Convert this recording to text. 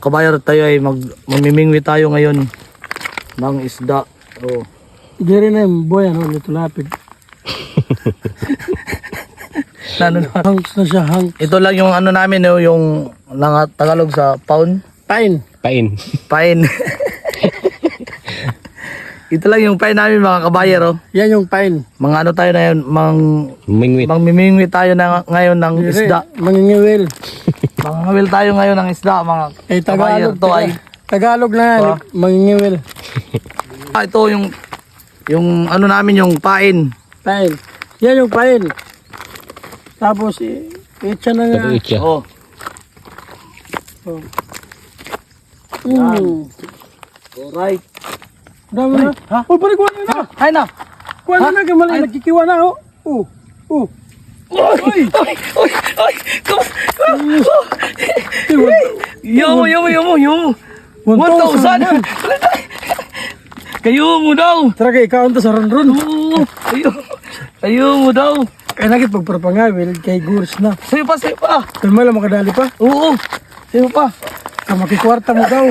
Kabayar tayo ay mamimingwi tayo ngayon ng isda. Oh. Giri na yung boy, ano, nito lapid. Hanks na siya, hanks. Ito lang yung ano namin, yung Tagalog sa paun. Pain. Pain. Ito lang yung pain namin mga kabayar. Oh. Yan yung pain. Mga ano tayo na yun, mamimingwi tayo na ngayon ng isda. Mangingiwil. Mangawil tayo ngayon ng isda mga kabayar. Tagalog to ay. Tagalog na yan, mangingiwil. Ito yung ano namin, yung pain. Pain. Yan yung pain. Tapos, itcha na nga. Oh. Alright. Dami na. Ha? Oh, balik ko na. Ay na. Kuha na na, gamali. Nagkikiwa na, oh. Oh. Oy! Yomo. 1,000! Kayo mo daw! Tara kay ikaw sa ron-ron. Oo! Kayo mo daw! Kaya nakit pagparapangawil kay Gurs na. Sa'yo pa! Kaya mala makadali pa. Oo! Sa'yo pa! Makikwarta mo daw.